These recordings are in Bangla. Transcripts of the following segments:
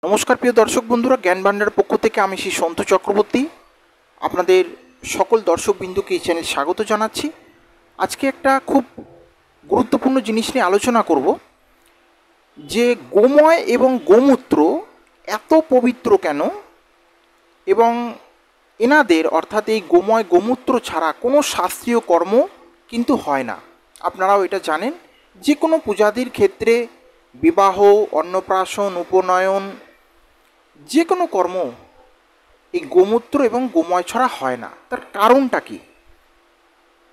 নমস্কার প্রিয় দর্শক বন্ধুরা, জ্ঞান ভান্ডার পক্ষ থেকে আমি শ্রী সন্তু চক্রবর্তী আপনাদের সকল দর্শকবৃন্দুকে এই চ্যানেল স্বাগত জানাচ্ছি। আজকে একটা খুব গুরুত্বপূর্ণ জিনিস নিয়ে আলোচনা করব যে গোময় এবং গোমূত্র এত পবিত্র কেন, এবং এনাদের অর্থাৎ এই গোময় গোমূত্র ছাড়া কোনো শাস্ত্রীয় কর্ম কিন্তু হয় না। আপনারাও এটা জানেন, যে কোনো পূজাদির ক্ষেত্রে বিবাহ, অন্নপ্রাশন, উপনয়ন, যে কোনো কর্ম এই গোমূত্র এবং গোময় ছাড়া হয় না। তার কারণটা কি,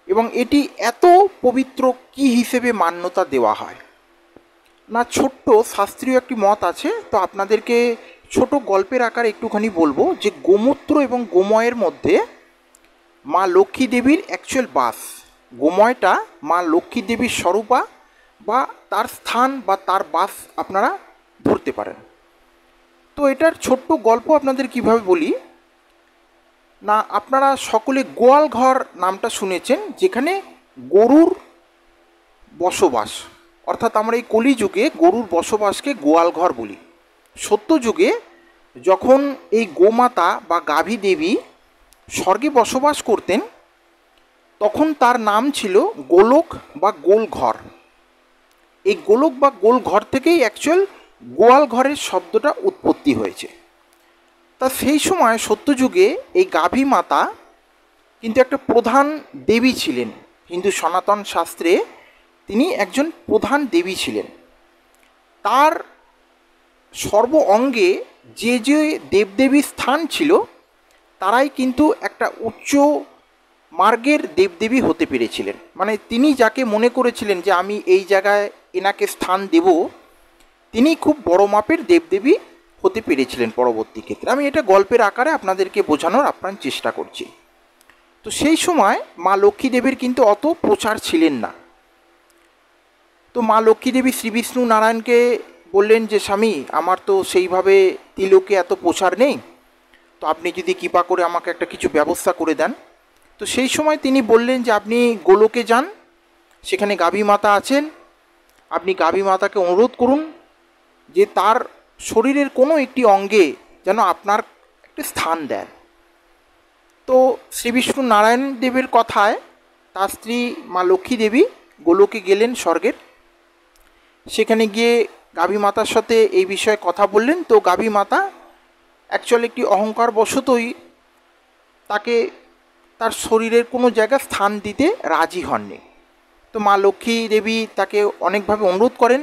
এবং এটি এত পবিত্র কি হিসেবে মান্যতা দেওয়া হয় না, ছোট্ট শাস্ত্রীয় একটি মত আছে। তো আপনাদেরকে ছোট গল্পের আকারে একটুখানি বলবো যে গোমূত্র এবং গোময়ের মধ্যে মা লক্ষ্মী দেবীর অ্যাকচুয়াল বাস। গোময়টা মা লক্ষ্মী দেবীর স্বরূপা বা তার স্থান বা তার বাস আপনারা ধরতে পারেন। তো এটার ছোট্ট গল্প আপনাদের কিভাবে বলি না, আপনারা সকলে গোয়াল ঘর নামটা শুনেছেন, যেখানে গরুর বসবাস। অর্থাৎ আমরা এই কলিযুগে গরুর বসবাসকে গোয়াল ঘর বলি। সত্যযুগে যখন এই গোমাতা বা গাভী দেবী স্বর্গে বসবাস করতেন, তখন তার নাম ছিল গোলক বা গোল ঘর। এই গোলক বা গোল ঘর থেকেই অ্যাকচুয়াল গোয়াল ঘরের শব্দটা উৎপত্তি হয়েছে। তা সেই সময় সত্যযুগে এই গাভী মাতা কিন্তু একটা প্রধান দেবী ছিলেন। হিন্দু সনাতন শাস্ত্রে তিনি একজন প্রধান দেবী ছিলেন। তার সর্ব অঙ্গে যে যে দেবদেবীর স্থান ছিল, তারাই কিন্তু একটা উচ্চ মার্গের দেবদেবী হতে পেরেছিলেন। মানে তিনি যাকে মনে করেছিলেন যে আমি এই জায়গায় এনাকে স্থান দেব, তিনি খুব বড় মাপের দেবদেবী হতে পেরেছিলেন পরবর্তী ক্ষেত্রে। আমি এটা গল্পের আকারে আপনাদেরকে বোঝানোর আপ্রাণ চেষ্টা করছি। তো সেই সময় মা লক্ষ্মী দেবীর কিন্তু অত প্রচার ছিলেন না। তো মা লক্ষ্মী দেবী শ্রী বিষ্ণু নারায়ণকে বললেন যে স্বামী, আমার তো সেইভাবে তিলকে এত প্রচার নেই, তো আপনি যদি কৃপা করে আমাকে একটা কিছু ব্যবস্থা করে দেন। তো সেই সময় তিনি বললেন যে আপনি গোলকে যান, সেখানে গাভী মাতা আছেন, আপনি গাভী মাতাকে অনুরোধ করুন যে তার শরীরের কোনো একটি অঙ্গে যেন আপনার একটি স্থান দেন। তো শ্রী বিষ্ণু নারায়ণ দেবের কথায় তার স্ত্রী মা লক্ষ্মী দেবী গোলকে গেলেন স্বর্গের। সেখানে গিয়ে গাভী মাতার সাথে এই বিষয়ে কথা বললেন। তো গাভী মাতা অ্যাকচুয়ালি একটি অহংকার বশতই তাকে তার শরীরের কোনো জায়গায় স্থান দিতে রাজি হননি। তো মা লক্ষ্মী দেবী তাকে অনেকভাবে অনুরোধ করেন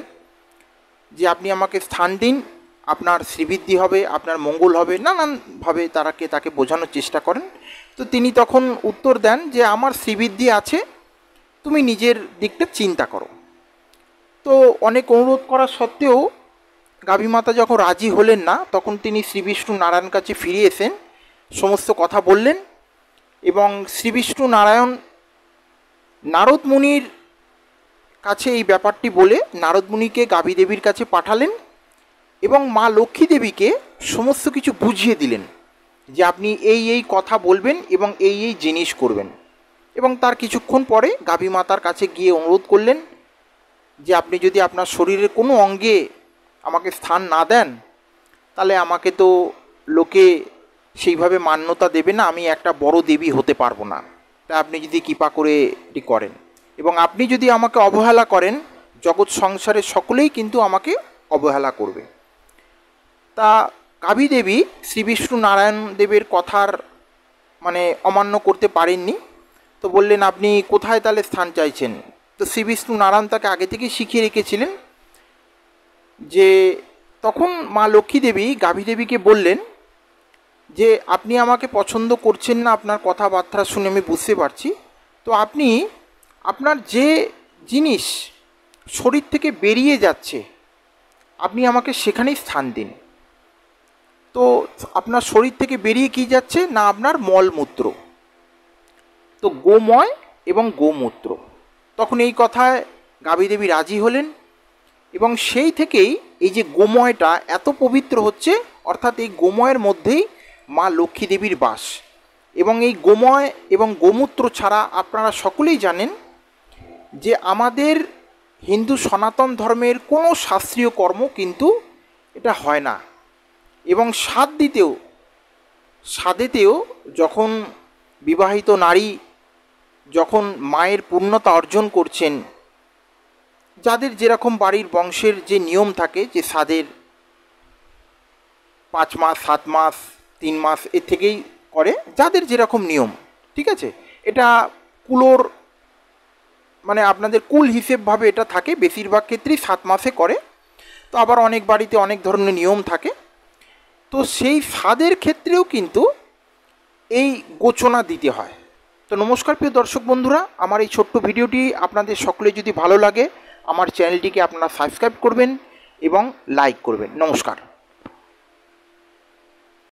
যে আপনি আমাকে স্থান দিন, আপনার শ্রীবৃদ্ধি হবে, আপনার মঙ্গল হবে, নানানভাবে তাকে বোঝানোর চেষ্টা করেন। তো তিনি তখন উত্তর দেন যে আমার শ্রীবৃদ্ধি আছে, তুমি নিজের দিকটা চিন্তা করো। তো অনেক অনুরোধ করা সত্ত্বেও গাভী মাতা যখন রাজি হলেন না, তখন তিনি শ্রী বিষ্ণু নারায়ণ কাছে ফিরে এসেন, সমস্ত কথা বললেন, এবং শ্রী বিষ্ণু নারায়ণ নারদ মুনির কাছে এই ব্যাপারটি বলে নারদ মুনিকে গাভী দেবীর কাছে পাঠালেন, এবং মা লক্ষ্মী দেবীকে সমস্ত কিছু বুঝিয়ে দিলেন যে আপনি এই এই কথা বলবেন এবং এই এই জিনিস করবেন। এবং তার কিছুক্ষণ পরে গাভী মাতার কাছে গিয়ে অনুরোধ করলেন যে আপনি যদি আপনার শরীরের কোনো অঙ্গে আমাকে স্থান না দেন, তাহলে আমাকে তো লোকে সেইভাবে মান্যতা দেবে না, আমি একটা বড় দেবী হতে পারবো না। তা আপনি যদি কৃপা করে এটি করেন, এবং আপনি যদি আমাকে অবহেলা করেন, জগৎ সংসারের সকলেই কিন্তু আমাকে অবহেলা করবে। তা গাভী দেবী শ্রী বিষ্ণু নারায়ণ দেবের কথার মানে অমান্য করতে পারেননি। তো বললেন আপনি কোথায় তাহলে স্থান চাইছেন। তো শ্রী বিষ্ণু নারায়ণ তাকে আগে থেকেই শিখিয়ে রেখেছিলেন যে, তখন মা লক্ষ্মী দেবী গাভী দেবীকে বললেন যে আপনি আমাকে পছন্দ করছেন না, আপনার কথাবার্তা শুনে আমি বুঝতে পারছি। তো আপনি আপনার যে জিনিস শরীর থেকে বেরিয়ে যাচ্ছে, আপনি আমাকে সেখানেই স্থান দিন। তো আপনার শরীর থেকে বেরিয়ে কি যাচ্ছে না, আপনার মলমূত্র। তো গোময় এবং গোমূত্র। তখন এই কথায় গাভী দেবী রাজি হলেন, এবং সেই থেকেই এই যে গোময়টা এত পবিত্র হচ্ছে, অর্থাৎ এই গোময়ের মধ্যেই মা লক্ষ্মী দেবীর বাস। এবং এই গোময় এবং গোমূত্র ছাড়া আপনারা সকলেই জানেন যে আমাদের হিন্দু সনাতন ধর্মের কোনো শাস্ত্রীয় কর্ম কিন্তু এটা হয় না। এবং সাদেতেও যখন বিবাহিত নারী যখন মায়ের পূর্ণতা অর্জন করছেন, যাদের যেরকম বাড়ির বংশের যে নিয়ম থাকে যে সাদের 5 মাস 7 মাস 3 মাস এর থেকেই করে, যাদের যেরকম নিয়ম, ঠিক আছে। এটা কুলোর মানে আপনাদের কুল হিসেবভাবে এটা থাকে, বেশিরভাগ ক্ষেত্রেই 7 মাসে করে। তো আবার অনেক বাড়িতে অনেক ধরনের নিয়ম থাকে। তো সেই স্বাদের ক্ষেত্রেও কিন্তু এই গোচনা দিতে হয়। তো নমস্কার প্রিয় দর্শক বন্ধুরা, আমার এই ছোট্ট ভিডিওটি আপনাদের সকলে যদি ভালো লাগে আমার চ্যানেলটিকে আপনারা সাবস্ক্রাইব করবেন এবং লাইক করবেন। নমস্কার।